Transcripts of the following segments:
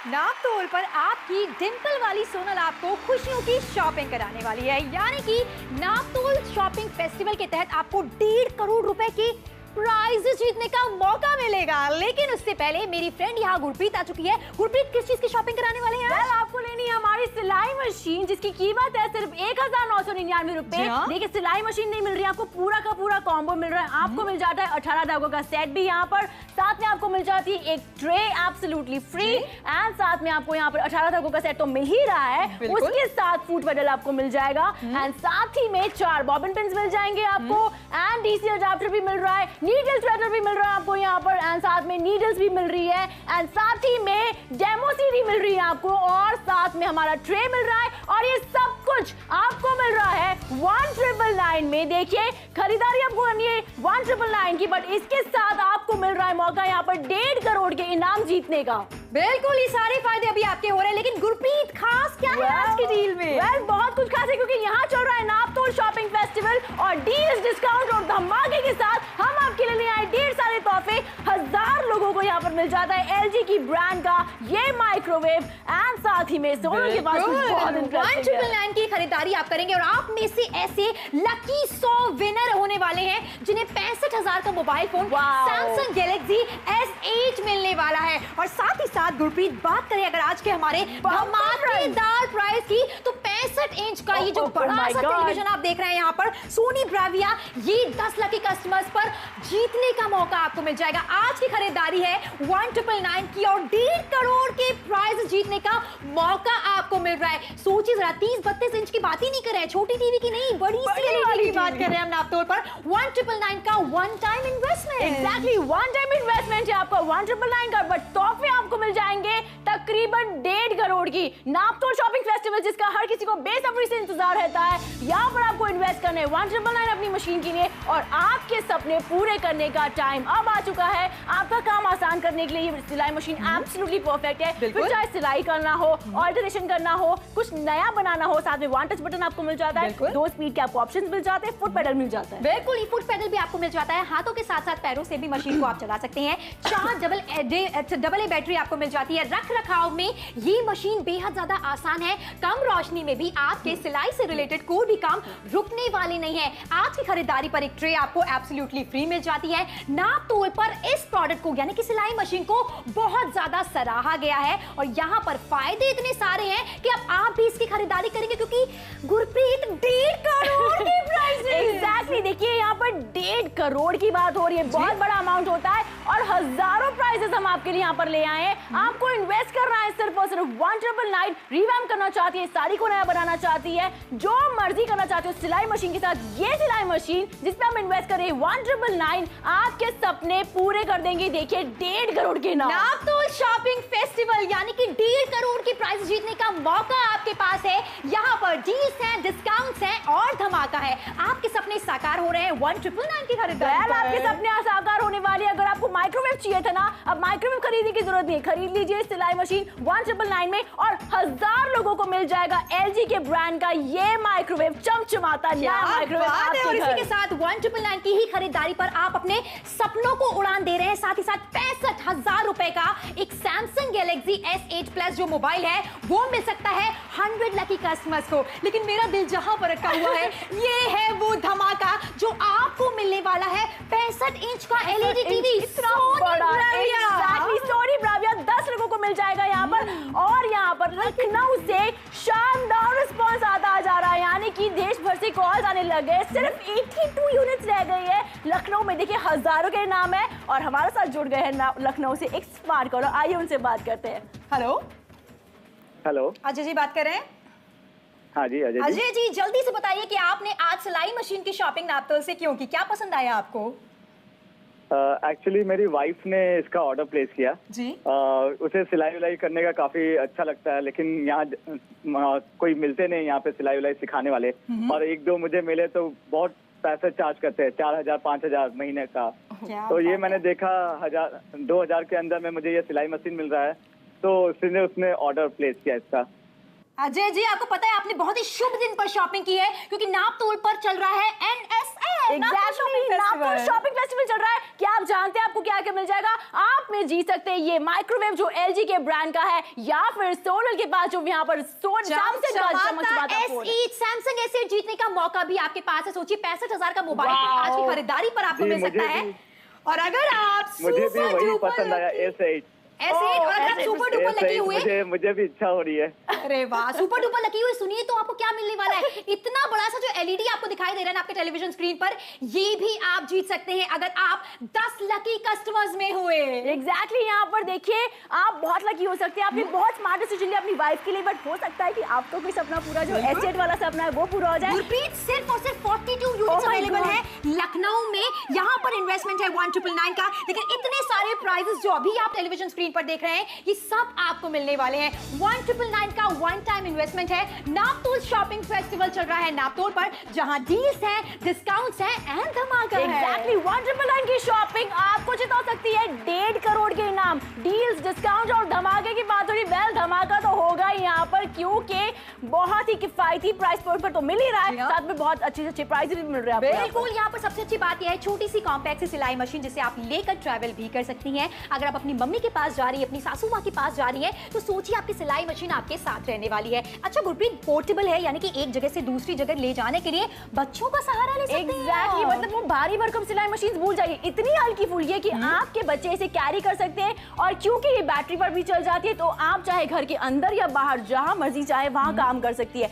नापतोल पर आपकी डिंपल वाली सोनल आपको खुशियों की शॉपिंग कराने वाली है, यानी कि नापतोल शॉपिंग फेस्टिवल के तहत आपको 1.5 करोड़ रुपए की प्राइज जीतने का मौका मिलेगा। लेकिन उससे पहले मेरी फ्रेंड यहाँ गुरप्रीत आ चुकी है। गुरप्रीत, किस चीज की शॉपिंग कराने वाले हैं? आपको लेनी है हमारी सिलाई मशीन, जिसकी कीमत है सिर्फ 1999 रुपए। देखिए, सिलाई मशीन नहीं मिल रही है आपको, पूरा का पूरा कॉम्बो मिल रहा है। आपको मिल जाता है 18 धागों का सेट भी यहाँ पर, साथ में आपको मिल जाती है एक ट्रे एब्सोल्युटली फ्री, एंड साथ में आपको यहाँ पर 18 धागों का सेट तो मिल ही रहा है, उसके साथ फूट पेडल आपको मिल जाएगा, एंड साथ ही में 4 बॉबिन पिन्स मिल जाएंगे आपको, एंड डीसी अडाप्टर भी मिल रहा है, नीडल थ्रेडर भी मिल रहा है आपको यहाँ पर, एंड साथ में नीडल्स भी मिल रही है, एंड साथ ही में डेमो सीडी मिल रही है आपको, और साथ में हमारा ट्रे मिल रहा है, और ये सब कुछ आपको मिल रहा है 1999 में। देखिए, खरीदारी आपको करनी है 1999 की, बट इसके साथ आपको मिल रहा है मौका यहाँ पर 1.5 करोड़ के इनाम जीतने का। बिल्कुल, ये सारे फायदे अभी आपके हो रहे हैं, लेकिन गुरप्रीत खास क्या है आज की डील में? बहुत कुछ खास है, क्योंकि यहाँ चल रहा है नापतोल शॉपिंग फेस्टिवल, और डील्स, डिस्काउंट और धमाके के साथ हम आपके लिए ले आए ढेर सारे तोहफे। 1000 लोगों को यहाँ पर मिल जाता है LG की ब्रांड का ये माइक्रोवेव, एंड साथ ही में सोनल के पास कुछ बहुत इंटरेस्टिंग है। 1999 की खरीदारी आप करेंगे, और आप में से ऐसे लकी 100 विनर होने वाले हैं जिन्हें 65,000 का mobile phone Samsung Galaxy S8 मिलने वाला है। और साथ ही साथ गुरप्रीत, बात करें अगर आज के हमारे धमाकेदार प्राइस की, तो 65 इंच का ये जो बड़ा सा टेलीविजन आप देख रहे हैं यहाँ पर, सोनी ब्राविया, ये 10 लकी कस्टमर्स पर जीतने का मौका आपको मिल जाएगा। आज की खरीदारी है 1999 की, और 1.5 करोड़ के प्राइज जीतने का मौका आपको मिल रहा है। सोचिए जरा, 30-32 इंच की बात ही नहीं कर रहे हैं, छोटी टीवी की नहीं, बड़ी सी की बात कर रहे हैं हम नापतोल पर। 1999 का one time investment, exactly one time investment है आपका 1999 का, बट तोहफे आपको मिल जाएंगे तकरीबन 1.5 करोड़ की। नापतोल शॉपिंग फेस्टिवल, जिसका हर किसी को बेसब्री से इंतजार रहता है, यहाँ पर आपको इन्वेस्ट करने 1999 अपनी मशीन के लिए, और आपके सपने पूरे करने का टाइम अब आ चुका है। आपका काम आसान करने के लिए ये सिलाई मशीन एब्सोल्युटली परफेक्ट है। फिर चाहे सिलाई करना हो, ऑल्टरेशन करना हो, कुछ नया बनाना हो, साथ में वन टच बटन आपको मिल जाता है, 2 स्पीड के आपको ऑप्शंस मिल जाते हैं, फुट पेडल मिल जाता है। बिल्कुल, फुट पेडल भी आपको मिल जाता है, हाथों के साथ साथ पैरों से भी मशीन को आप चला सकते हैं। 4 डबल ए बैटरी आपको मिल जाती है। रख रखाव में ये मशीन बेहद ज्यादा आसान है, कम रोशनी में भी आपके सिलाई से रिलेटेड कोई भी काम रुकने वाले नहीं है। आज की खरीदारी पर एक ट्रे आपको एब्सोल्युटली फ्री मिल जाती है। नापतोल पर इस प्रोडक्ट को, यानी कि सिलाई मशीन को, बहुत ज्यादा सराहा गया है, और यहाँ पर फायदे इतने सारे हैं कि अब आप भी इसकी खरीदारी करेंगे, क्योंकि गुरप्रीत 1.5 करोड़ की प्राइस। एग्जैक्टली, देखिए यहाँ पर 1.5 करोड़ की बात हो रही है, बहुत बड़ा अमाउंट होता है, और हजारों प्राइजेस हम आपके लिए यहाँ पर ले आए हैं। आपको इन्वेस्ट करना है सिर्फ और सिर्फ 1999। रिवैम्प करना चाहती है, साड़ी को नया बनाना चाहती है, जो मर्जी करना चाहती है सिलाई मशीन के साथ, ये सिलाई मशीन जिस पे हम इन्वेस्ट कर रहे हैं 1999 आपके सपने पूरे कर देंगे। देखिए, 1.5 करोड़ के नाम। नापतोल शॉपिंग फेस्टिवल, यानी कि 1.5 करोड़ की प्राइस जीतने का मौका आपके पास है। यहाँ पर डील्स हैं, डिस्काउंट्स हैं, और धमाका है। आपके सपने साकार हो रहे हैं 1999 की खरीदारी। आपके सपने साकार होने वाले। अगर आपको माइक्रोवेव चाहिए था ना, अब माइक्रोवेव खरीदने की जरूरत नहीं, खरीद लीजिए सिलाई मशीन 1999 में, और 1000 लोगों को मिल जाएगा LG के ब्रांड का ये माइक्रोवेव, चमचमाता नया माइक्रोवेव आपके घर। और इसी के साथ 1999 की ही खरीदारी पर आप अपने सपनों को उड़ान दे रहे हैं। साथ ही साथ 65,000 रुपए का एक सैमसंग गैलेक्सी S8 प्लस जो मोबाइल है, वो मिल सकता है 100 लकी कस्टमर्स को। लेकिन मेरा दिल जहां पर अटका हुआ है, ये है वो धमाका जो आपको मिलने वाला है 65 इंच का LED टीवी। सोनी ब्राविया 10 लोगों को मिल जाएगा यहाँ पर, और यहाँ पर लखनऊ से शानदार रिस्पॉन्स आता जा रहा है, यानी कि देश भर से कॉल्स आने लगे। सिर्फ 82 यूनिट्स रह गई है लखनऊ में। देखिए, हजारों के नाम है, और हमारे साथ जुड़ गए हैं लखनऊ से एक स्मार्ट कॉलर। आइए उनसे बात करते हैं। हेलो हेलो, अजय जी बात कर रहे हैं? हाँ जी अजय जी, जल्दी से बताइए कि आपने आज सिलाई मशीन की शॉपिंग नापतोल से क्यों की? क्या पसंद आया आपको? एक्चुअली मेरी वाइफ ने इसका ऑर्डर प्लेस किया जी। उसे सिलाई विलाई करने का काफी अच्छा लगता है, लेकिन यहाँ कोई मिलते नहीं यहाँ पे सिलाई विलाई सिखाने वाले, और 1-2 मुझे मिले तो बहुत पैसे चार्ज करते हैं, 4,000 5,000 महीने का। तो ये मैंने देखा 2,000 के अंदर में मुझे ये सिलाई मशीन मिल रहा है, तो उसने ऑर्डर प्लेस किया इसका। अजय जी, आपको पता है आपने बहुत ही शुभ दिन पर शॉपिंग की है, क्योंकि नापतोल पर चल रहा है NSF नापतोल शॉपिंग फेस्टिवल चल रहा है। क्या आप जानते हैं आपको क्या क्या मिल जाएगा? आप में जीत सकते हैं ये माइक्रोवेव जो LG के ब्रांड का है, या फिर सोनल के पास जो यहाँ पर सैमसंग S8 जीतने का मौका भी आपके पास है। सोचिए 65,000 का मोबाइल आज की खरीदारी पर आपको मिल सकता है। और अगर आप मुझे भी वही पसंद आया S8 और अगर आप सुपर डुपर लकी हुए, मुझे भी इच्छा हो रही है। अरे वाह, सुपर डुपर लकी हुए, सुनिए तो आपको क्या मिलने वाला है। इतना बड़ा सा जो LED आपको दिखाई दे रहा है ना आपके टेलीविजन स्क्रीन पर, ये भी आप जीत सकते हैं अगर आप 10 लकी कस्टमर्स में हुए। एग्जैक्टली यहाँ पर देखिए, आप बहुत लकी हो सकते हैं। आपने बहुत स्मार्ट डिसीजन लिया अपनी वाइफ के लिए, बट हो सकता है कि आपको कोई सपना पूरा जो S8 वाला सपना है वो पूरा हो जाए। गुरप्रीत, सिर्फ और सिर्फ 42 यूनिट्स अवेलेबल है लखनऊ में। यहाँ पर इन्वेस्टमेंट है 1999 का, लेकिन इतने सारे प्राइजेस जो अभी आप टेलीविजन स्क्रीन पर देख रहे हैं, ये सब आपको मिलने वाले हैं। 1999 का वन टाइम इन्वेस्टमेंट है। नापतोल शॉपिंग फेस्टिवल चल रहा है नापतोल पर, जहां डील्स हैं, डिस्काउंट्स हैं एंड धमाका है। एग्जैक्टली 1999 की शॉपिंग आपको जिता सकती है 1.5 करोड़ के इनाम। डील्स, डिस्काउंट और धमाके की बात हो रही, वेल धमाका तो होगा यहाँ पर, क्योंकि बहुत ही किफायती प्राइस पॉइंट पर तो मिल ही रहा है, साथ में बहुत अच्छे प्राइस भी मिल रहे हैं। बिल्कुल, यहाँ पर सबसे अच्छी बात यह है, छोटी सी कॉम्पैक्ट सी सिलाई मशीन जिसे आप लेकर ट्रैवल भी कर सकती हैं। अगर आप अपनी मम्मी के पास जा रही है, अपनी सासू माँ के पास जा रही है, तो सोचिए आपकी सिलाई मशीन आपके साथ रहने वाली है। अच्छा गुरप्रीत, पोर्टेबल है, यानी कि एक जगह से दूसरी जगह ले जाने के लिए बच्चों का सहारा ले सकते हैं। एग्जैक्टली, मतलब वो भारी भरकम सिलाई मशीन भूल जाइए, इतनी हल्की फुल्की है कि आपके बच्चे इसे कैरी कर सकते हैं। और क्योंकि ये बैटरी पर भी चल जाती है, तो आप चाहे घर के अंदर या बाहर जहां मर्जी चाहे वहां काम कर सकती है।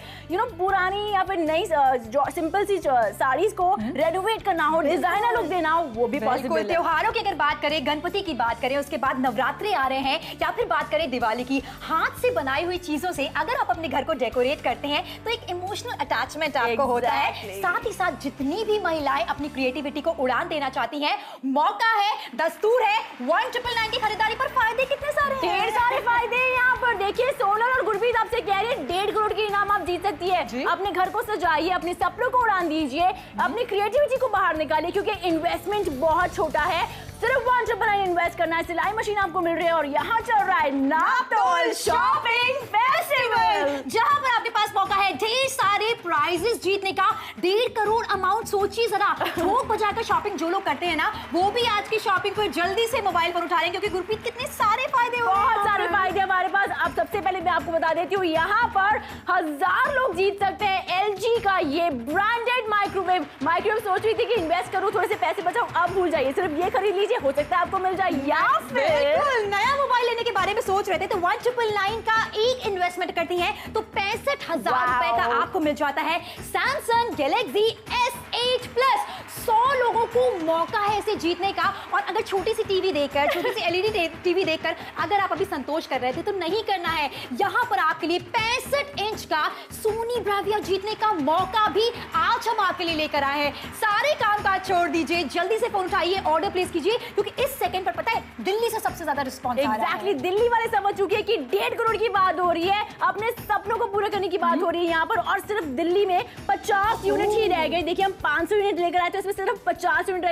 पुरानी या फिर नई जो सिंपल सी साड़ीज को रेनोवेट करना हो, डिजाइनर लुक देना हो, वो भी पॉसिबल है। त्योहारों की अगर बात करें, गणपति की बात करें, उसके बाद नवरात्रे आ रहे हैं, या फिर बात करें दिवाली की, हाथ से बनाई हुई चीजों से अगर आप अपने घर को डेकोरेट करते हैं तो एक इमोशनल अटैचमेंट आपको होता है। साथ ही साथ जितनी भी महिलाएं अपनी क्रिएटिविटी को उड़ान देना चाहती हैं, मौका है, दस्तूर है। 1999 की खरीदारी पर फायदे कितने सारे हैं, ढेर सारे फायदे हैं यहाँ पर। देखिए सोनल और गुरप्रीत आपसे कह रही है 1.5 करोड़ के इनाम आप जीत सकती है। अपने घर को सजाइए, अपने सपनों को उड़ान दीजिए, अपनी क्रिएटिविटी को बाहर निकालिए, क्योंकि इन्वेस्टमेंट बहुत छोटा है। सिर्फ 1999 इन्वेस्ट करना है, सिलाई मशीन आपको मिल रही है, और यहाँ चल रहा है नापतोल शॉपिंग फेस्टिवल, जहाँ पर आपके पास मौका है ढेर सारे प्राइजेस जीतने का। 1.5 करोड़ अमाउंट, सोचिए जरा, ठोक बजाकर शॉपिंग जो लोग करते हैं ना, वो भी आज की शॉपिंग पर जल्दी से मोबाइल पर उठा रहे हैं, क्योंकि गुरप्रीत कितने सारे फायदे, बहुत सारे फायदे हमारे पास। अब सबसे पहले मैं आपको बता देती हूँ, यहाँ पर 1000 लोग जीत सकते हैं LG का ये ब्रांडेड माइक्रोवेव। सोच रही थी कि इन्वेस्ट करूँ, थोड़े से पैसे बचाऊं, अब भूल जाइए, सिर्फ ये खरीद लीजिए, हो सकता है आपको मिल जाए। या फिर नया मोबाइल लेने के बारे में सोच रहे थे, तो 1999 का एक इन्वेस्टमेंट करती हैं तो 65,000 रुपए का आपको मिल जाता है सैमसंग गैलेक्सी S8 प्लस। 100 लोगों को मौका है इसे जीतने का। और अगर छोटी सी टीवी देखकर, छोटी सी LED टीवी देखकर अगर आप अभी संतोष कर रहे थे, तो नहीं करना है, यहाँ पर आपके लिए 65 इंच का सोनी ब्राविया जीतने का मौका भी आज हम आपके लिए लेकर आए हैं। सारे काम काज छोड़ दीजिए, जल्दी से फोन उठाइए, ऑर्डर प्लेस कीजिए, क्योंकि इस सेकंड पर पता है दिल्ली से सबसे ज्यादा रिस्पॉन्स आ रहा है। दिल्ली वाले समझ चुके हैं कि 1.5 करोड़ की बात हो रही है, अपने सपनों को पूरा करने की बात हो रही है यहाँ पर, और सिर्फ दिल्ली में 50 यूनिट ही रह गए। देखिए हम 500 यूनिट लेकर आए थे, इसमें सिर्फ 50 यूनिट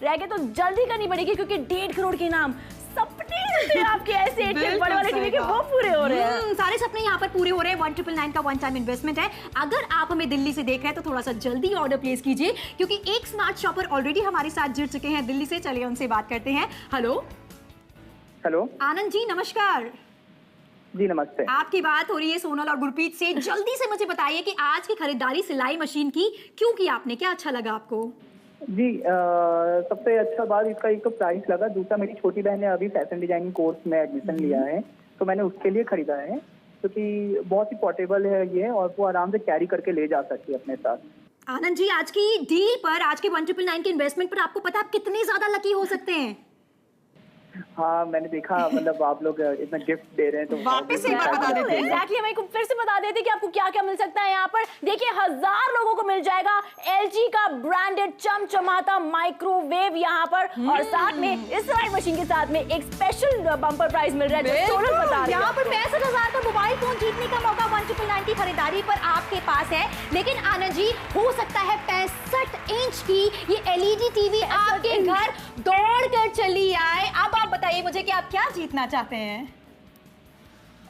रह गए, तो जल्दी करनी पड़ेगी, क्योंकि 1.5 करोड़ के नाम सपने आपके ऐसे बड़े वाले टीवी के वो पूरे हो रहे हैं। सारे सपने यहाँ पर पूरे हो रहे हैं। 1999 का वन टाइम इन्वेस्टमेंट है। अगर आप हमें दिल्ली से देख रहे हैं तो थोड़ा सा जल्दी ऑर्डर प्लेस कीजिए, क्योंकि एक स्मार्ट शॉपर ऑलरेडी हमारे साथ जुड़ चुके हैं दिल्ली से। चलिए उनसे बात करते हैं। हेलो आनंद जी, नमस्कार। जी नमस्ते। आपकी बात हो रही है सोनल और गुरप्रीत से। जल्दी से मुझे बताइए कि आज की खरीदारी सिलाई मशीन की क्यों की आपने, क्या अच्छा लगा आपको? जी सबसे अच्छा बात इसका एक तो प्राइस लगा, दूसरा मेरी छोटी बहन ने अभी फैशन डिजाइनिंग कोर्स में एडमिशन लिया है, तो मैंने उसके लिए खरीदा है, क्योंकि बहुत ही पोर्टेबल है ये, और वो आराम से कैरी करके ले जा सकती है अपने साथ। आनंद जी, आज की डील पर, आज के 1999 के इन्वेस्टमेंट पर आपको पता है आप कितने ज्यादा लकी हो सकते हैं? हाँ मैंने देखा, मतलब आप लोग इतना गिफ्ट दे रहे हैं, तो वापस एक बार बता देते हैं। एग्जैक्टली, हमें फिर से बता देते कि आपको क्या क्या मिल सकता है यहाँ पर। देखिए 1000 लोगों को मिल जाएगा LG का ब्रांडेड चमचमाता माइक्रोवेव यहाँ पर, और साथ में इस सिलाई मशीन के साथ में एक स्पेशल बम्पर प्राइज मिल रहा है, जो सोनल बता रही है। यहाँ पर 65,000 का मोबाइल फोन जीतने का मौका 1999 की खरीदारी पर आपके पास है। लेकिन आनंद जी, हो सकता है 65 इंच की ये LED टीवी आपके घर दौड़ कर चली आए। अब आप बताइए मुझे कि आप क्या जीतना चाहते हैं?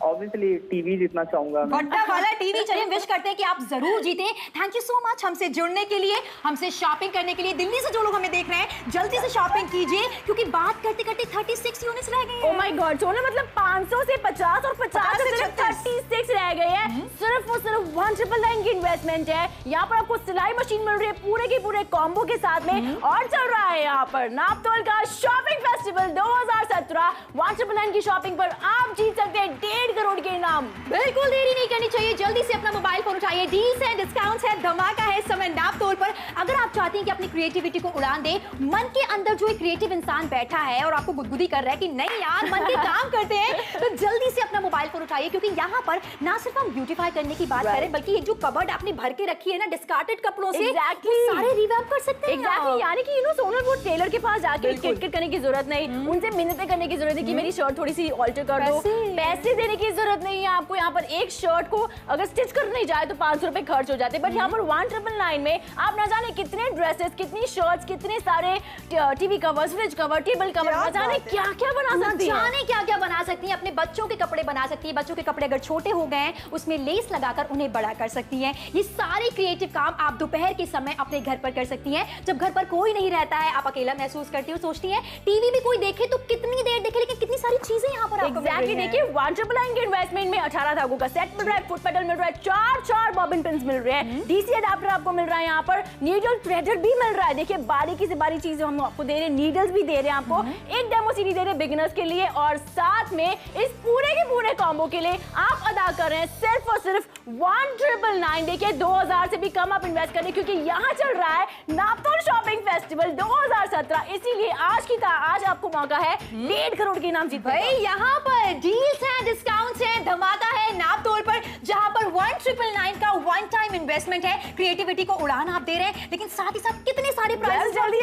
ऑब्वियसली टीवी जीतना चाहूंगा मैं। बड़ा वाला टीवी। चलिए विश करते हैं कि आप जरूर जीतें। थैंक यू सो मच हमसे जुड़ने के लिए, हमसे शॉपिंग करने के लिए। दिल्ली से जो लोग हमें देख रहे हैं जल्दी से शॉपिंग कीजिए क्योंकि बात करते करते 36 यूनिट्स रह गए हैं। ओह माय गॉड, सोना मतलब 500 से 50 और 50 से सिर्फ 36 रह गए हैं। सिर्फ और सिर्फ 1999 की इन्वेस्टमेंट है। यहाँ पर आपको सिलाई मशीन मिल रही है पूरे के पूरे कॉम्बो के साथ में। और चल रहा है यहाँ पर नापतोल का शॉपिंग फेस्टिवल 2017। 1999 की शॉपिंग पर आप जीत सकते हैं 1.5 करोड़ के इनाम। बिल्कुल देरी नहीं करनी चाहिए, जल्दी से अपना मोबाइल फोन उठाइए। डील्स है, डिस्काउंट्स है, धमाका है इस समय नापतोल पर। अगर आप चाहते हैं कि अपनी क्रिएटिविटी को उड़ान दे, मन के अंदर जो एक क्रिएटिव इंसान बैठा है और आपको गुदगुदी कर रहा है कि नहीं यार मन के काम करते हैं, तो जल्दी से अपना मोबाइल फोन उठाइए क्योंकि यहाँ पर ना सिर्फ हम ब्यूटीफाई करने की बात करें बल्कि ये जो कबर्ड आपने भर के रखी है ना डिस्कार्टेड कपड़ों से, वो सारे रिवैम्प कर सकते हैं। एग्जैक्टली, यानी कि सोनल वो टेलर के पास जाके किटकिट करने की जरूरत नहीं, उनसे मिन्नतें करने की जरूरत है कि मेरी शर्ट थोड़ी सी ऑल्टर कर दो। पैसे देने की जरूरत नहीं है आपको। यहाँ पर एक शर्ट को अगर स्टिच करने जाए तो 500 रुपए खर्च हो जाते हैं, बट यहाँ पर 1999 में आप ना जाने कितने ड्रेसेस, कितनी शर्ट्स, कितने सारे TV covers, fridge cover, table cover, ना जाने क्या क्या बना सकती है, जाने क्या क्या बना सकती हैं। अपने बच्चों के कपड़े बना सकती है। बच्चों के कपड़े अगर छोटे हो गए हैं उसमें लेस लगाकर उन्हें बड़ा कर सकती हैं। ये सारे क्रिएटिव काम आप दोपहर के समय अपने घर पर कर सकती हैं जब घर पर कोई नहीं रहता है, आप अकेला महसूस करती हो, सोचती हैं टीवी भी कोई देखे तो कितनी देर देखे, लेकिन कितनी सारी चीजें यहाँ पर आपको मिल रही हैं। देखिए 1999 के इन्वेस्टमेंट में 18 धागों का सेट मिल रहा है, फुट पेडल मिल रहा है, 4 बॉबिन पिन्स मिल रहे हैं, डीसी अडेप्टर आपको मिल रहा है, यहाँ पर नीडल थ्रेडर भी मिल रहा है। देखिए बारीकी से बारीक चीजें हम आपको दे रहे हैं, नीडल्स भी दे रहे हैं आपको, एक डेमो सीडी दे रहे हैं बिगिनर्स के लिए, और साथ में इस पूरे के पूरे कॉम्बो के लिए आप अदा कर रहे हैं सिर्फ और सिर्फ 1999। देखिए 2000 से भी कम आप इन्वेस्ट करें क्योंकि यहाँ चल रहा है नापतोल शॉपिंग फेस्टिवल 2017, इसीलिए आज आपको मौका है 1.5 करोड़ के इनाम जीतने का। भाई यहाँ पर डील्स हैं, डिस्काउंट्स हैं, धमाका है नापतोल पर, जहाँ पर 1999 का वन टाइम इन्वेस्टमेंट है। क्रिएटिविटी को उड़ान आप दे रहे हैं, लेकिन साथ ही साथ कितने सारे प्राइस। जल्दी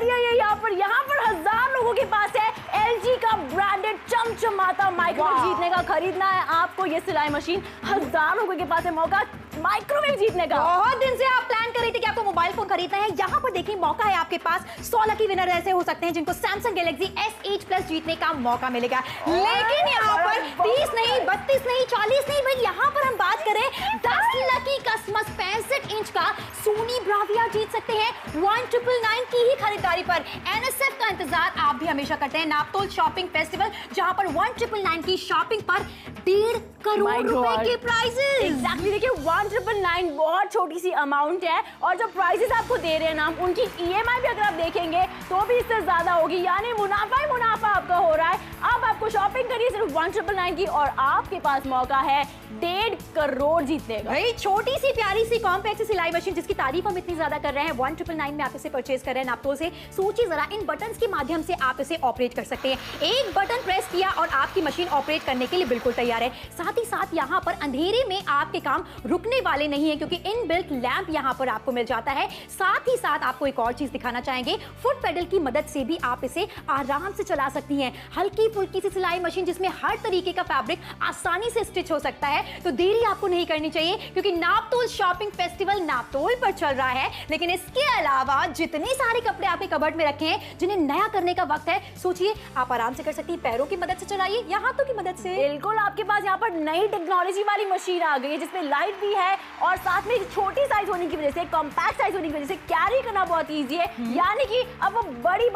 आइए यहाँ पर 1000 लोगों के पास है LG का ब्रांडेड चमचमाता माइक्रोवेव जीतने का। खरीदना है आपको ये सिलाई मशीन, 1000 लोगों के पास है मौका माइक्रोवेव जीतने का। बहुत दिन से आप प्लान कर रहे थे कि आपको मोबाइल फोन खरीदना है, यहाँ पर देखिए मौका है आपके पास। 100 लकी विनर ऐसे हो सकते हैं जिनको Samsung Galaxy S8 Plus जीतने का मौका मिलेगा। लेकिन यहाँ पर 30 नहीं, 32 नहीं, 40 नहीं, भाई यहाँ पर हम बात करें 10 लकी कसमस 65 इंच का सोनी ब्राविया जीत सकते हैं 1999 की ही खरीदारी पर। NSF का इंतजार आप भी हमेशा करते हैं नापतोल शॉपिंग फेस्टिवल, जहाँ पर 1999 की शॉपिंग पर 1.5 करोड़ रुपए के प्राइजेस। एग्जैक्टली, देखिए 1999 बहुत छोटी सी अमाउंट है और जो प्राइजेस आपको दे रहे हैं ना, उनकी EMI भी अगर आप देखेंगे तो भी इससे ज्यादा होगी, यानी मुनाफा ही मुनाफा आपका हो रहा है। अब आपको शॉपिंग करिए सिर्फ 1999 की और आपके पास मौका है 1.5 करोड़ जीतने का। भाई छोटी सी प्यारी सी कॉम्पैक्ट सिलाई मशीन जिसकी तारीफ हम इतनी ज्यादा कर रहे हैं, 1999 में आप इसे परचेज कर रहे हैं नापतोल से। सोचिए जरा, इन बटन्स के माध्यम से आप इसे ऑपरेट कर सकते हैं। एक बटन प्रेस किया और आपकी मशीन ऑपरेट करने के लिए बिल्कुल तैयार है। साथ ही साथ यहाँ पर अंधेरे में आपके काम रुकने वाले नहीं है क्योंकि इनबिल्ट लैंप यहाँ पर आपको मिल जाता है। साथ ही साथ आपको एक और चीज दिखाना चाहेंगे, फुट पेडल की मदद से भी आप इसे आराम से चला सकती हैं। हल्की फुल्की सी सिलाई मशीन जिसमें हर तरीके का फैब्रिक आसानी से स्टिच हो सकता है। तो देरी आपको नहीं करनी चाहिए क्योंकि नापतोल शॉपिंग फेस्टिवल नापतोल पर चल रहा है। लेकिन इसके अलावा जितने सारे कपड़े आपके कबर्ड में रखे हैं जिन्हें नया करने का वक्त है, सोचिए आप आराम से कर सकती हैं। पैरों की मदद से चलाइए या हाथों की मदद से। बिल्कुल, आपके पास यहाँ पर नई टेक्नोलॉजी वाली मशीन आ गई है जिसमें लाइट भी है और साथ में छोटी साइज होने की वजह से, कॉम्पैक्ट साइज होने की वजह से कैरी करना बहुत ईजी है। यानी कि अब वो बड़ी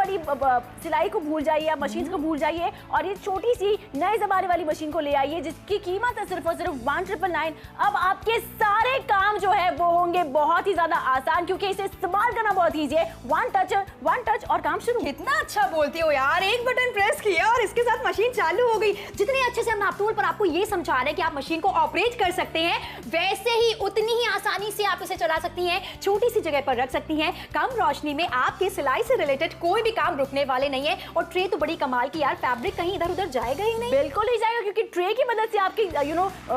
सिलाई को भूल जाइए, मशीन को भूल जाइए और ये छोटी सी नए जमाने वाली मशीन को ले आइए जिसकी कीमत है सिर्फ और सिर्फ 1999। अब आपके सारे काम जो है वो होंगे बहुत ही ज्यादा आसान क्योंकि इसे इस्तेमाल करना बहुत ईजी है। वन टच और काम शुरू। कितना अच्छा बोलती हो यार, एक बटन प्रेस किया और इसके साथ मशीन चालू हो गई। जितने अच्छे से हम नापतोल पर आपको ये समझा रहे हैं कि आप मशीन को ऑपरेट कर सकते हैं, वैसे ही उतनी ही आसानी से आप इसे चला सकती हैं, छोटी सी जगह पर रख सकती हैं। कम रोशनी में आपके सिलाई से रिलेटेड कोई भी काम रुकने वाले नहीं है। और ट्रे तो बड़ी कमाल की यार, फैब्रिक कहीं इधर उधर जाएगा ही नहीं। बिल्कुल नहीं जाएगा क्योंकि ट्रे की मदद से आपकी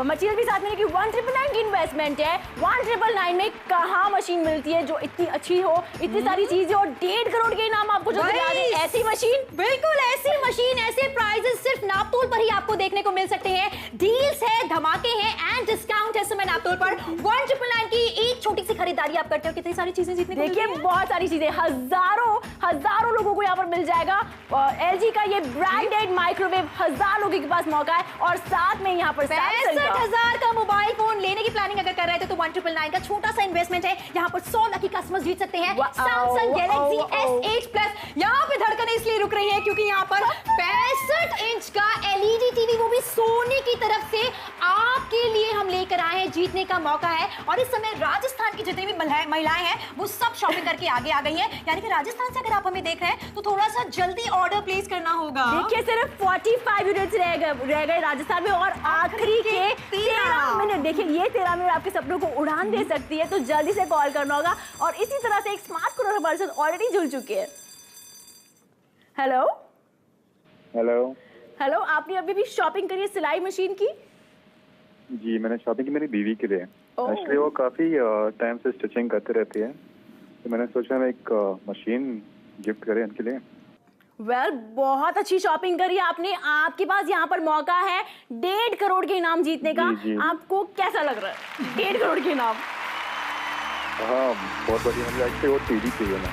मटेरियल भी साथ में कि 1999 की इन्वेस्टमेंट है। 1999 में कहाँ मशीन मिलती है जो इतनी अच्छी हो, इतनी सारी चीजें और 1.5 करोड़ के इनाम आपको जो दिला दे, ऐसी मशीन। बिल्कुल ऐसी मशीन, ऐसे प्राइजेस सिर्फ नापतोल पर ही आपको देखने को मिल सकते हैं। डील्स है, धमाके हैं एंड डिस्काउंट है समय नापतोल पर। 1999 की एक छोटी सी खरीदारी आप करते हैं और कितनी सारी चीजें जीतने को मिलती देखिए हैं। बहुत सारी चीजें, हजारों लोगों को यहाँ पर मिल जाएगा। LG का ये ब्रांडेड माइक्रोवेव 1000 लोगों के पास मौका है और साथ में यहाँ पर 65,000 का मोबाइल फोन लेने की प्लानिंग अगर कर रहे थे तो 1999 का छोटा सा इन्वेस्टमेंट है। यहाँ पर 100 लकी कस्टमर्स जीत सकते हैं Samsung Galaxy S8 Plus। यहाँ पे धड़कनें इसलिए रुक रही है क्योंकि यहाँ पर 65 इंच का LED टीवी, वो भी सोनी की तरफ से आपके लिए हम लेकर आए हैं। जीतने का मौका है और इस समय राजस्थान की जितनी भी महिलाएं हैं वो सब शॉपिंग करके आगे आ गई हैं। यानी कि राजस्थान से अगर आप हमें देख रहे हैं तो थोड़ा सा जल्दी ऑर्डर प्लेस करना होगा। देखिए सिर्फ 45 यूनिट्स रह गए राजस्थान में और आखिरी के 13 मिनट। देखिए ये 13 मिनट आपके सपनों को उड़ान दे सकती है, तो जल्दी से कॉल करना होगा। और इसी तरह से एक स्मार्ट कॉलर हमारे साथ ऑलरेडी जुड़ चुके हैं। हेलो हेलो, आपने अभी भी शॉपिंग करी है सिलाई मशीन की? जी मैंने शॉपिंग की मेरी बीवी के लिए। एक्चुअली वो काफी टाइम से स्टिचिंग करते रहती है, तो मैंने सोचा मैं एक मशीन गिफ्ट करें उनके लिए। बहुत अच्छी शॉपिंग करी आपने। आपके पास यहाँ पर मौका है 1.5 करोड़ के इनाम जीतने का। जी। आपको कैसा लग रहा है 1.5 करोड़ के इनाम? हाँ बहुत बढ़िया, मुझे एक्चुअली वो टीवी चाहिए ना।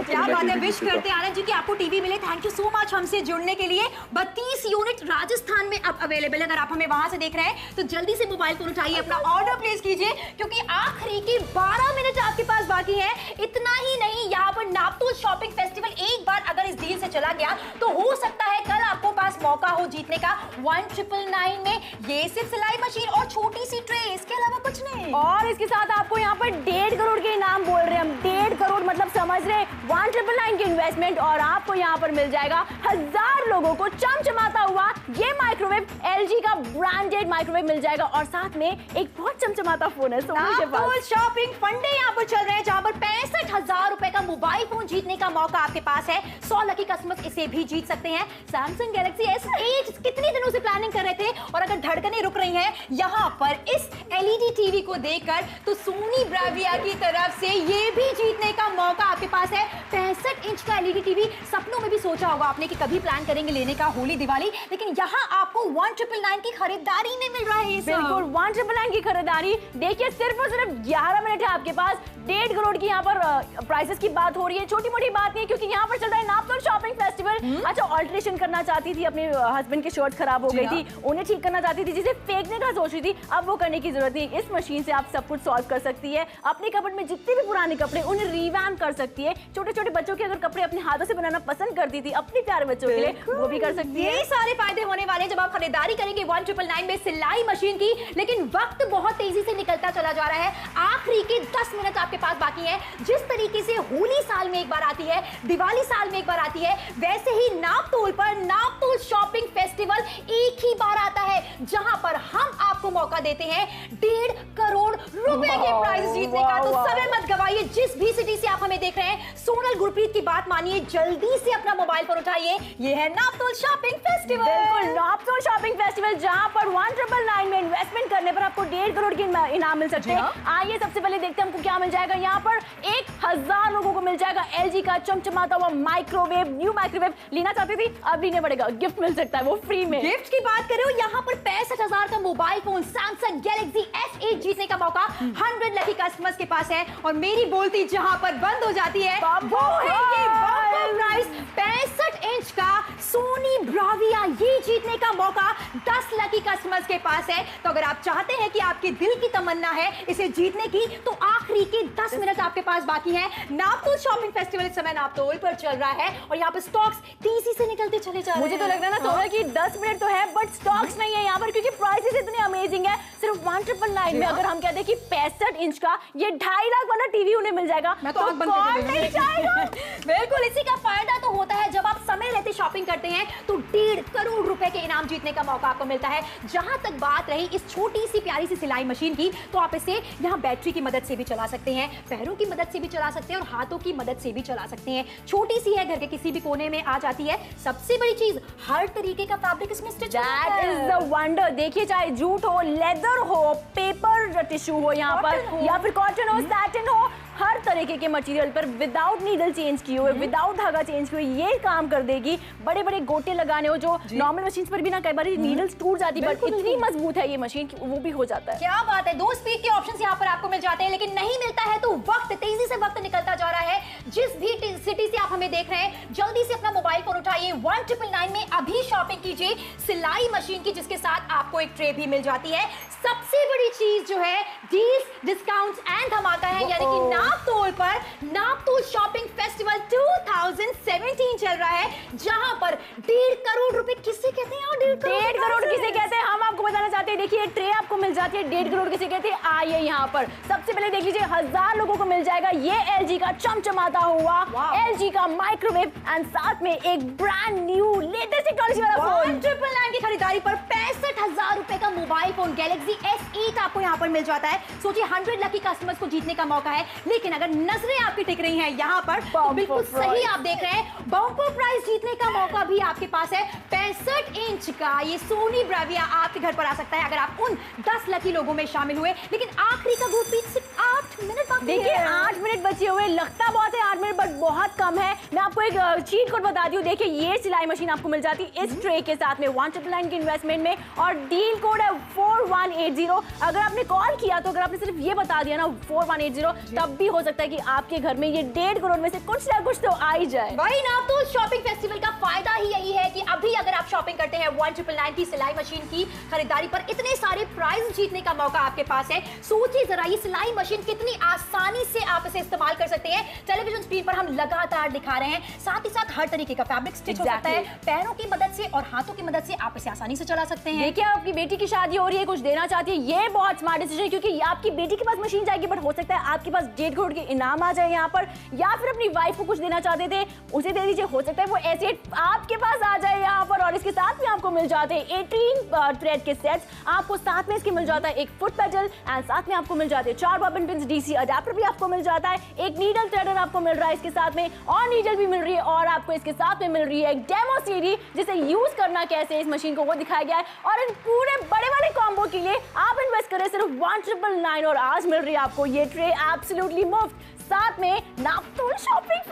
क्या बात है, विश करते हैं आनंद जी कि आपको टीवी मिले। थैंक यू सो मच हमसे जुड़ने के लिए। 32 यूनिट राजस्थान में अब अवेलेबल है। अगर आप हमें वहां से देख रहे हैं तो जल्दी से मोबाइल फोन उठाइए, अपना ऑर्डर प्लेस कीजिए क्योंकि आखिरी के 12 मिनट आपके पास बाकी है। इतना ही नहीं, यहाँ पर नापतोल शॉपिंग फेस्टिवल एक बार अगर इस डील से चला गया तो हो सकता है कल आपको पास मौका हो जीतने का 1999 में ये सिर्फ सिलाई मशीन और छोटी सी ट्रे, इसके अलावा कुछ नहीं। और इसके साथ आपको यहाँ पर 1.5 करोड़ के इनाम बोल रहे हैं हम। 1.5 करोड़ मतलब समझ रहे 1999 की इन्वेस्टमेंट और आपको यहाँ पर मिल जाएगा 1000 लोगों को चमचमाता हुआ ये माइक्रोवेव LG का ब्रांडेड माइक्रोवेव मिल जाएगा और साथ में एक बहुत चमचमाता फोन है सोनी के पास। शॉपिंग फंडे यहाँ पर चल रहे हैं जहाँ पर 65,000 रुपए का मोबाइल फोन जीतने का मौका आपके पास है। 100 लकी कस्टमर्स इसे भी जीत सकते हैं। Samsung Galaxy S8 कितने दिनों से प्लानिंग कर रहे थे और अगर धड़कनें रुक रही हैं यहाँ पर इस LED टीवी को देखकर तो सोनी ब्राविया की तरफ से ये भी जीतने का मौका आपके पास है। 65 इंच का LED टीवी सपनों में भी सोचा होगा आपने कि कभी प्लान करेंगे लेने का होली दिवाली, लेकिन यहाँ आपको 1999 की खरीदारी में मिल रहा है। बिल्कुल 1999 की खरीदारी। देखिए सिर्फ और सिर्फ 11 मिनट है आपके पास। 1.5 करोड़ की यहाँ पर प्राइसेस की बात हो रही है, छोटी मोटी बात नहीं है क्योंकि यहाँ पर चल रहा है नापतोल शॉपिंग फेस्टिवल। अच्छा, ऑल्टरेशन करना चाहती थी, अपने हस्बैंड की शर्ट खराब हो गई थी, उन्हें ठीक करना चाहती थी, जिसे फेंकने का सोच रही थी, अब वो करने की जरूरत नहीं। इस मशीन से आप सब कुछ सॉल्व कर सकती है। अपने कपड़े में जितने भी पुराने कपड़े उन्हें रिवैम्प कर सकती है। छोटे छोटे बच्चों के अगर कपड़े अपने हाथों से बनाना पसंद करती थी अपने प्यारे बच्चों के लिए, वो भी कर सकती है। ये सारे फायदे होने वाले हैं जब आप खरीदारी करेंगे 1999 में सिलाई मशीन की। लेकिन वक्त बहुत तेजी से निकलता चला जा रहा है। आखिरी के 10 मिनट आपके पास बाकी है। जिस तरीके से होली साल में एक बार आती है, दिवाली साल में एक बार आती है, वैसे ही नापतोल पर नापतोल शॉपिंग फेस्टिवल एक ही बार आता है जहां पर हम आपको मौका देते हैं 1.5 करोड़ रुपए के प्राइस जीतने का। तो समय मत गवाइए। जिस भी सिटी से आप हमें देख रहे हैं, सोनल गुरप्रीत की बात मानिए, जल्दी से अपना मोबाइल पर उठाइए। ये है नापतोल शॉपिंग फेस्टिवल। बिल्कुल नापतोल शॉपिंग फेस्टिवल जहां पर 1999 में इन्वेस्टमेंट करने पर आपको 1.5 करोड़ के इनाम मिल सकते हैं। आइए सबसे पहले देखते हैं हमको क्या मिल जाएगा। यहाँ पर 1000 लोगों को मिल जाएगा LG का चमचमाता हुआ माइक्रोवेव, न्यू माइक्रोवेव। लेना चाहती थी, अब लेने पड़ेगा, गिफ्ट मिल सकता है वो फ्री में। गिफ्ट की बात करो, यहाँ पर 65,000 का mobile phone Samsung Galaxy S8 जीतने का मौका 100 लकी कस्टमर्स के पास है। और मेरी बोलती जहां पर बंद हो जाती है वो है ये बम्पर प्राइस 65 इंच का सोनी ब्राविया। ये जीतने का मौका 10 लकी कस्टमर्स के पास है। तो अगर आप चाहते हैं कि आपके दिल की तमन्ना है इसे जीतने की, तो आखिरी के 10 मिनट आपके पास बाकी है। नापतोल शॉपिंग फेस्टिवल इस समय नापतोल पर चल रहा है और यहाँ पर स्टॉक्स तेजी से निकलते चले जा रहे हैं। मुझे तो लग रहा है ना सोना कि 10 मिनट तो है बट स्टॉक्स नहीं है यहाँ पर क्योंकि प्राइसेस इतनी अमेजिंग है। सिर्फ 1999 में अगर हम कहते हैं कि 65 इंच का ये 2.5 लाख वाला टीवी उन्हें मिल जाएगा, मैं तो आंख बंद करके कौन नहीं चाहेगा। बिल्कुल, इसी का फायदा तो होता है जब आप समय रहते शॉपिंग करते हैं तो 1.5 करोड़ रुपए के इनाम जीतने का मौका आपको मिलता है। जहां तक बात रही इस छोटी सी प्यारी सी सिलाई मशीन की, तो आप इसे यहाँ बैटरी की मदद से भी चला सकते हैं, पैरों की मदद से भी चला सकते हैं और हाथों की मदद से भी चला सकते हैं। छोटी सी है, घर के किसी भी कोने में आ जाती है। सबसे बड़ी चीज, हर तरीके का फैब्रिक इसमें stitch That is the wonder। देखिए चाहे जूट हो, लेदर हो, पेपर टिश्यू हो यहाँ पर, या फिर कॉटन हो, सैटिन हो, हर तरीके के मटेरियल पर विदाउट नीडल चेंज किए हुए, विदाउट धागा चेंज किए हुए ये काम कर देगी। बड़े बड़े गोटे लगाने हो जो नॉर्मल मशीन पर भी ना कई बार नीडल्स टूट जाती है, बट इतनी मजबूत है ये मशीन वो भी हो जाता है। क्या बात है, 2 स्पीड के ऑप्शंस यहाँ पर आपको मिल जाते हैं, लेकिन नहीं मिलता है तो वक्त, तेजी से वक्त निकलता जा रहा है। जिस भी सिटी से आप हमें देख रहे हैं, जल्दी से अपना मोबाइल फोन उठाइए, 1999 में अभी शॉपिंग कीजिए सिलाई मशीन की, जिसके साथ आपको एक ट्रे भी मिल जाती है। सबसे बड़ी चीज जो है डील्स, डिस्काउंट्स एंड धमाका है, यानी कि नापतोल पर नापतोल शॉपिंग फेस्टिवल 2017 चल रहा है, जहां पर 1.5 करोड़ रुपए किसे कहते हैं? 1.5 करोड़ किसे कहते हैं हम आपको बताना चाहते हैं। देखिए ट्रे आपको मिल जाती है, 1.5 करोड़ किसे कहते हैं आइए यहाँ पर। सबसे पहले देख लीजिए 1000 लोगों को मिल जाएगा ये LG का चमचमाता हुआ LG का माइक्रोवेव एंड साथ में एक ब्रांड न्यू लेटेस्ट टेक्नोलॉजी वाला फोन। 1999 की खरीदारी पर 65,000 रुपए का मोबाइल फोन Galaxy S8 आपको यहाँ पर मिल जाता है। सोचिए 100 लकी कस्टमर्स को जीतने का मौका है, लेकिन अगर नजरें आपकी टिक रही हैं यहाँ पर तो बिल्कुल सही आप देख रहे हैं, बम्पर प्राइस जीतने का मौका भी आपके पास है। 65 इंच का ये सोनी ब्राविया आपके घर पर आ सकता है अगर आप उन 10 लकी लोगों में शामिल हुए। लेकिन आखिरी का गुरप्रीत सिर्फ 8 मिनट बाकी है। देखिए 8 मिनट बचे हुए, लगता बहुत है 8 मिनट बट बहुत कम है। मैं आपको एक चीट कोड बता दी हूँ। देखिए ये सिलाई मशीन आपको मिल जाती है इस ट्रे के साथ में 1999 की इन्वेस्टमेंट में, और डील कोड है 4180। अगर आपने कॉल किया तो अगर आपने सिर्फ ये बता दिया ना 4180, तब भी हो सकता है कि आपके घर में ये 1.5 करोड़ में से कुछ ना कुछ तो आ ही जाए। वही ना, तो शॉपिंग फेस्टिवल का फायदा ही यही है कि अभी अगर आप शॉपिंग करते हैं 1999 की सिलाई मशीन की खरीदारी पर इतने सारे प्राइज जीतने का मौका आपके पास है। सोचिए जरा ये सिलाई मशीन कितनी आसानी से आप इसे इस्तेमाल कर सकते हैं। टेलीविजन स्क्रीन पर हम लगातार दिखा रहे हैं, साथ ही साथ हर तरीके का फैब्रिक स्टिच हो सकता है। पैरों की मदद से और हाथों की मदद से आप इसे आसानी से चला सकते हैं। देखिए आपकी बेटी की शादी हो रही है, कुछ देना चाहती है, ये बहुत स्मार्ट डिसीजन है, क्योंकि आपकी बेटी के पास मशीन जाएगी बट हो सकता है आपके पास 1.5 करोड़ के इनाम आ जाए यहाँ पर, या फिर अपनी वाइफ को कुछ देना चाहते थे उसे दे दीजिए, हो सकता है वो ऐसे आपके पास आ जाए यहाँ पर। और इसके साथ में आपको मिल जाते हैं 18 थ्रेड के सेट्स, आपको साथ में इसके मिल जाता है एक फुट पेडल एंड साथ में आपको मिल जाते हैं 4 बॉबिन पिन्स, DC अडेप्टर भी आपको मिल जाता है, एक नीडल थ्रेडर आपको मिल रहा है इसके साथ में, और नीडल भी मिल रही है, और आपको इसके साथ में मिल रही है एक डेमो सीडी जिसे यूज करना कैसे इस मशीन को वो दिखाया गया है। और इन पूरे बड़े वाले कॉम्बो के लिए आप इन्वेस्ट करें सिर्फ 1999 और आज मिल रही है आपको ये ट्रे एब्सोल्युटली मुफ्त। साथ में नापतोल शॉपिंग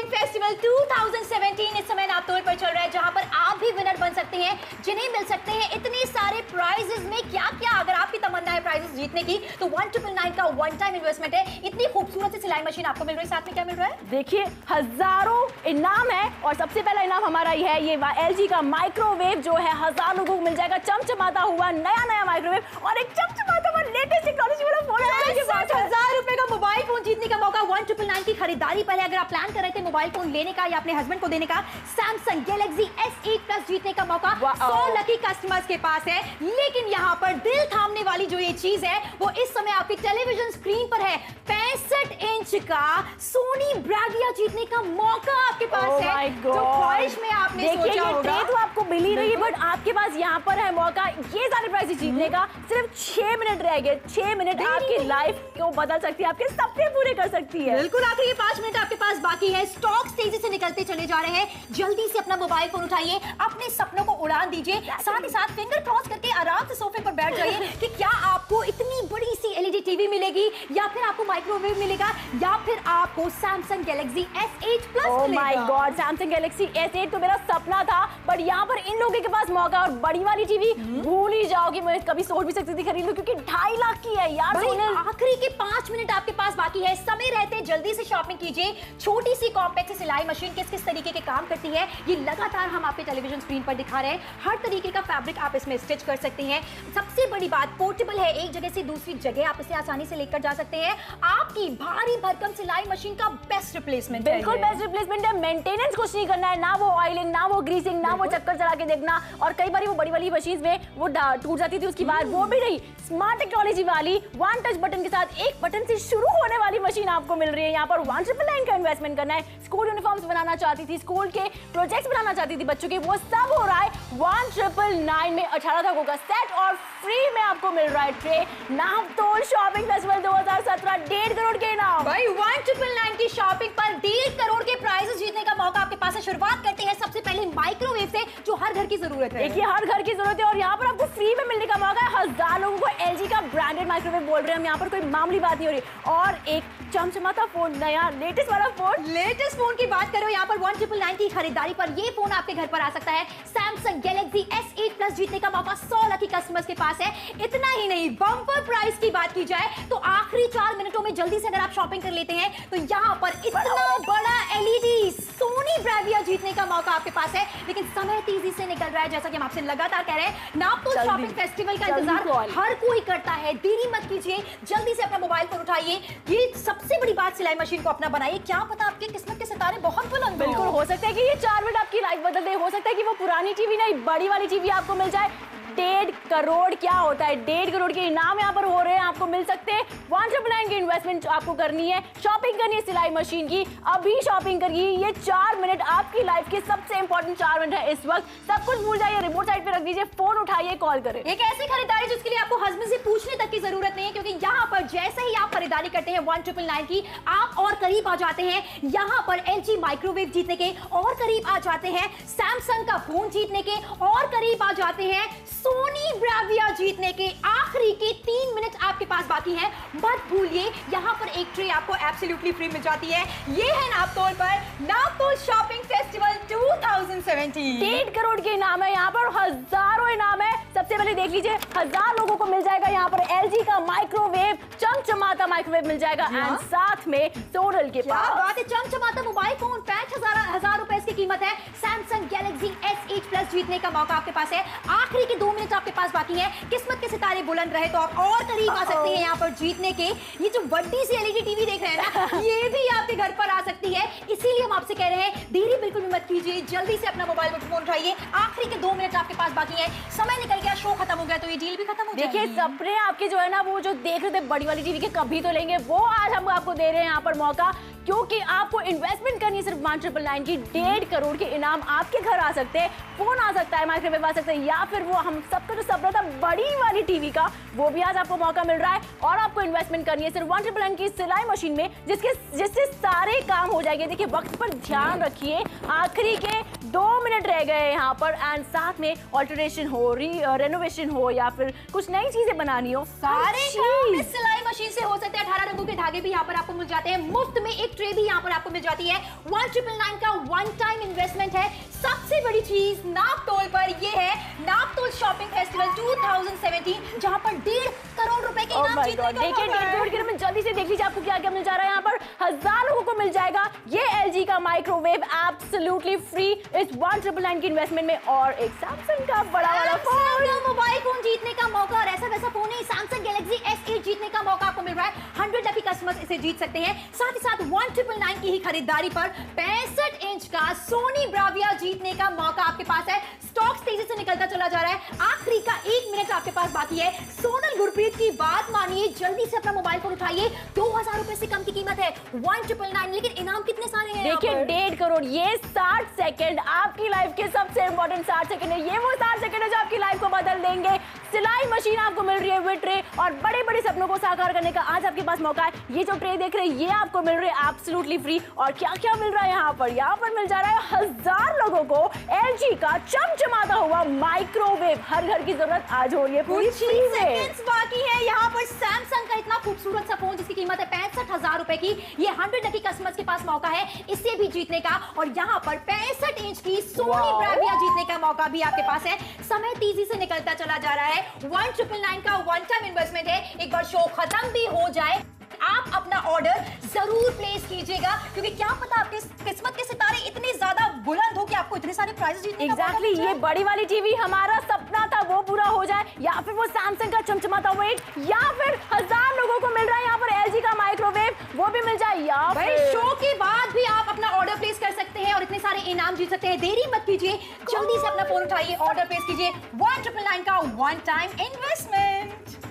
फेस्टिवल 2017 इस समय नापतोल पर चल रहा है, जहां पर आप भी विनर बन सकते हैं, जिन्हें मिल सकते हैं इतने सारे प्राइजेस में क्या क्या। अगर आपकी तमन्ना है प्राइजेस जीतने की तो 1999 का वन टाइम इन्वेस्टमेंट है। इतनी खूबसूरत सी सिलाई मशीन आपको मिल रही है, साथ में क्या मिल रहा है? देखिए हजारों इनाम है, और सबसे पहला इनाम हमारा ही है ये LG का माइक्रोवेव जो है 1000 लोगों को मिल जाएगा, चमचमाता हुआ नया माइक्रोवेव और एक चमचमाता हुआ लेटेस्ट टेक्नोलॉजी वाला फोन। 60,000 रुपए का मोबाइल फोन जीतने का मौका 1999 की खरीदारी पर है। अगर आप प्लान कर रहे थे मोबाइल फोन लेने का या अपने हस्बैंड को देने का, सैमसंग गैलेक्सी S8 प्लस जीतने का मौका 100 लकी कस्टमर्स के पास है। लेकिन यहाँ पर दिल थामने वाली जो ये चीज है वो इस समय आपकी टेलीविजन स्क्रीन पर है, 65 इंच का सोनी ब्राविया जीतने का मौका आपके पास है। जो ख्वाहिश में आपने सोचा होगा, तो आपको मिल ही रही है, बट आपके पास यहाँ पर है मौका ये सारे प्राइस जीतने का। सिर्फ 6 मिनट रह गए, 6 मिनट आपकी लाइफ को बदल सकती है, आपके सपने पूरे कर सकती है। बिल्कुल, आखिरी 5 मिनट आपके पास बाकी है। स्टॉक्स तेजी से निकलते चले जा रहे हैं, जल्दी से अपना मोबाइल फोन उठाइए, अपने सपनों को उड़ान दीजिए, साथ ही साथ फिंगर क्रॉस करके आराम से सोफे पर बैठ जाइए कि क्या आपको इतनी बड़ी सी LED टीवी मिलेगी, या फिर आपको माइक्रोवेव मिलेगा, या फिर आपको सैमसंग गैलेक्सी S8 प्लस मिलेगा। Oh my God, Samsung Galaxy S8 तो मेरा सपना था, बट यहाँ पर इन लोगों के पास मौका, और बड़ी वाली टीवी भूल ही जाओगी, मैं कभी सोच भी सकती थी खरीद लूं, क्योंकि 2.5 लाख की है यार। आखिरी के 5 मिनट आपके पास बाकी है, समय रहते जल्दी से शॉपिंग कीजिए। छोटी सी कॉम्पैक्ट सिलाई मशीन किस तरीके के काम करती है ये लगातार हम आपके टेलीविजन स्क्रीन पर दिखा रहे हैं। हर तरीके का फैब्रिक आप इसमें स्टिच कर सकते हैं। सबसे बड़ी बात, पोर्टेबल है, एक जगह से दूसरी जगह आप इसे आसानी से लेकर जा सकते हैं। आपकी भारी भरकम सिलाई मशीन का बेस्ट रिप्लेसमेंट है। बिल्कुल बेस्ट रिप्लेसमेंट है। मेंटेनेंस कुछ नहीं करना है, ना वो ऑयलिंग, ना वो ग्रीसिंग, ना वो चक्कर चला के देखना। और कई बार वो बड़ी वाली मशीन में वो टूट जाती थी, उसकी बात वो भी नहीं। स्मार्ट टेक्नोलॉजी वाली वन टच बटन के साथ एक बटन से शुरू होने वाली मशीन आपको मिल रही है। यहाँ पर 1999 का इन्वेस्टमेंट करना है, स्कूल यूनिफॉर्म्स बनाना चाहती थी, स्कूल के प्रोजेक्ट्स बनाना चाहती थी बच्चों के, वो सब हो रहा है 1999 में। 18 धागों का सेट और फ्री में आपको मिल रहा है ट्रे। नापतोल शॉपिंग फेस्टिवल 2017 1.5 करोड़ के इनाम। भाई 1999 की शॉपिंग पर 1.5 करोड़ के प्राइजेस जीतने का मौका आपके पास है। शुरुआत करते हैं सबसे पहले माइक्रोवेव से, जो हर घर की जरूरत है। देखिए हर घर की जरूरत है और यहाँ पर आपको फ्री में मिलने का मौका है। 1000 लोगों को LG का ब्रांडेड माइक्रोवेव बोल रहे हैं हम, यहाँ पर कोई मामूली बात नहीं हो रही। और एक चमचमाता फोन, नया लेटेस्ट वाला फोन। लेटेस्ट फोन की बात करो यहाँ पर 1999 की खरीदारी पर ये फोन आपके घर पर आ सकता है। सैमसंग गैलेक्सी S8 प्लस जीतने का मौका 100 लकी कस्टमर्स के पास है। इतना ही नहीं, बम्पर प्राइस की बात की जाए तो आखिरी 4 मिनटों में जल्दी से अगर आप शॉपिंग कर लेते हैं तो यहाँ पर इतना बड़ा LED सोनी ब्राविया जीतने का मौका आपके पास है। लेकिन समय तेजी से निकल रहा है, जैसा कि हम आपसे लगातार कह रहे हैं। नापतोल शॉपिंग फेस्टिवल का इंतजार हर कोई करता है। देरी मत कीजिए, जल्दी से अपना मोबाइल फोन उठाइए। ये सबसे बड़ी बात, सिलाई मशीन को अपना बनाइए। क्या पता आपके किस्मत के सितारे बहुत बुलंद हो। बिल्कुल हो सकता है कि ये 4 मिनट आपकी लाइफ बदल दे। हो सकता है कि वो पुरानी टीवी नहीं, बड़ी वाली टीवी आपको मिल जाए। 1.5 करोड़ क्या होता है? 1.5 करोड़ के इनाम यहाँ पर हो रहे हैं, आपको मिल सकते हैं। 1999 की इन्वेस्टमेंट आपको करनी है, शॉपिंग करनी है सिलाई मशीन की, अभी शॉपिंग करिए। ये 4 मिनट आपकी लाइफ के सबसे इंपॉर्टेंट 4 मिनट है इस वक्त। सब कुछ भूल जाइए, रिमोट साइड पे रख दीजिए, फोन उठाइए, कॉल करें। एक ऐसी खरीदारी जिसके लिए आपको हस्बैंड से पूछने तक की जरूरत नहीं है, क्योंकि यहाँ पर जैसे ही आप खरीदारी करते हैं 1999 की, आप और करीब आ जाते हैं। यहाँ पर LG माइक्रोवेव जीतने के और करीब आ जाते हैं, सैमसंग का फोन जीतने के और करीब आ जाते हैं, सोनी ब्राविया जीतने के आखिरी के 3 मिनट आपके पास बाकी हैं। मत भूलिए, यहाँ पर एक ट्रे आपको एब्सोल्युटली फ्री मिल जाती है। ये है नापतोल पर नापतोल शॉपिंग फेस्टिवल 2017। 1.5 करोड़ के इनाम है, यहाँ पर हजारों इनाम है। सबसे पहले देख लीजिए, 1000 लोगों को मिल जाएगा यहाँ पर LG का माइक्रोवेव, चमचमाता माइक्रोवेव मिल जाएगा। एंड साथ में सोनल के पास बात है, चमचमाता मोबाइल फोन 5,000 रुपए इसकी कीमत है। सैमसंग गैलेक्सी S8 प्लस जीतने का मौका आपके पास है। आखिरी के 2 मिनट आपके पास बाकी है। किस्मत के सितारे बुलंद रहे तो आप और करीब आ सकते हैं यहाँ पर जीतने के। ये जो बड़ी सी LED टीवी देख रहे हैं ना, ये भी आपके घर पर आ सकती है। इसीलिए हम आपसे कह रहे हैं, देरी बिल्कुल भी मत कीजिए, जल्दी से अपना मोबाइल फोन उठाइए। आखिरी के 2 मिनट आपके पास बाकी है। समय निकल गया, शो खत्म हो गया तो ये डील भी खत्म हो जाएगी। देखिए सपने आपके जो है ना, वो जो देख रहे थे बड़ी वाली टीवी के कभी तो लेंगे, वो आज हम आपको दे रहे हैं यहाँ पर मौका। क्योंकि आपको इन्वेस्टमेंट करनी है सिर्फ 1999 की। 1.5 करोड़ के इनाम आपके घर आ सकते हैं, फोन आ सकता है, माइक्रोवेव आ सकता है, या फिर वो हम सबका जो सपना था बड़ी वाली टीवी का, वो भी आज आपको मौका मिल रहा है। और आपको इन्वेस्टमेंट करनी है सिर्फ 1999 की सिलाई मशीन में, जिससे सारे काम हो जाएंगे। देखिए वक्त पर ध्यान रखिए, आखिरी के 2 मिनट रह गए यहाँ पर। एंड साथ में ऑल्टरेशन हो, रेनोवेशन हो, या फिर कुछ नई चीजें बनानी हो, सारे काम इस सिलाई मशीन से हो सकते हैं। 18 रंगों के धागे भी यहाँ पर आपको मिल जाते हैं। मुफ्त में एक ट्रे भी यहाँ पर आपको मिल जाती है। 1999 का 1 टाइम इन्वेस्टमेंट है। सबसे बड़ी चीज नापतोल पर ये है, नापतोल शॉपिंग फेस्टिवल 2017, जहाँ पर 1.5 करोड़ रुपए के इनाम जीतने का देखिए 1.5 करोड़ के इनाम, जल्दी से देख लीजिए आपको क्या क्या मिल जा रहा है। यहाँ पर 1000 लोगों को मिल जाएगा ये LG का माइक्रोवेव एब्सोल्युटली फ्री इस 1999 की इन्वेस्टमेंट में, और एक सैमसंग का बड़ा वाला फोन, मोबाइल फोन जीतने का मौका। और ऐसा वैसा फोन नहीं, सैमसंग गैलेक्सी S8 जीतने का मौका आपको मिल रहा है। 100 लकी कस्टमर्स इसे जीत सकते हैं। साथ ही साथ 1999 की ही खरीदारी पर 65 इंच का सोनी ब्राविया जीतने का मौका आपके पास है। स्टॉक्स तेजी से निकलता चला जा रहा है। आखिरी का 1 मिनट आपके पास बाकी है। सोनल गुरप्रीत की बात मानिए, जल्दी से अपना मोबाइल फोन उठाइए। 2000 रुपए से कम की कीमत है 1999, लेकिन इनाम कितने सारे हैं? देखिए 1.5 करोड़, ये 60 सेकंड आपकी लाइफ के सबसे इंपॉर्टेंट 60 सेकंड है। ये वो 60 सेकंड है जो आपकी लाइफ को बदल देंगे। सिलाई मशीन आपको मिल रही है विद ट्रे, और बड़े बड़े सपनों को साकार करने का आज आपके पास मौका है। ये जो ट्रे देख रहे हैं, ये आपको मिल रही है एब्सोल्युटली फ्री। और क्या क्या मिल रहा है यहाँ पर? यहाँ पर मिल जा रहा है 1000 लोगों को LG का चमचमाता हुआ माइक्रोवेव। हर घर की जरूरत आज हो रही है पूरी फ्री में। बाकी है यहाँ पर सैमसंग का इतना खूबसूरत सा फोन, जिसकी कीमत है 65,000 रुपए की। ये 100 लकी कस्टमर्स के पास मौका है इसे भी जीतने का। और यहाँ पर 65 इंच की सोनी ब्राविया जीतने का मौका भी आपके पास है। समय तेजी से निकलता चला जा रहा है। 1999 का 1 टाइम इन्वेस्टमेंट है। एक बार शो खत्म भी हो जाए, आप अपना ऑर्डर जरूर प्लेस कीजिएगा, क्योंकि क्या पता आपके किस्मत के सितारे इतने ज्यादा बुलंद हो कि आपको इतने सारे प्राइजेस जीतने का मौका मिल जाए। ये बड़ी वाली टीवी हमारा सपना था वो पूरा हो जाए, या फिर वो सैमसंग का चमचमाता वेट, या फिर 1000 लोगों को मिल रहा है यहाँ पर LG का माइक्रोवेव, वो भी मिल जाए। या भाई शो के बाद भी आप अपना ऑर्डर प्लेस कर सकते हैं और इतने सारे इनाम जीत सकते हैं। देरी मत कीजिए, जल्दी से अपना फोन उठाइए, ऑर्डर प्लेस कीजिए। 1999 का 1 टाइम इन्वेस्टमेंट।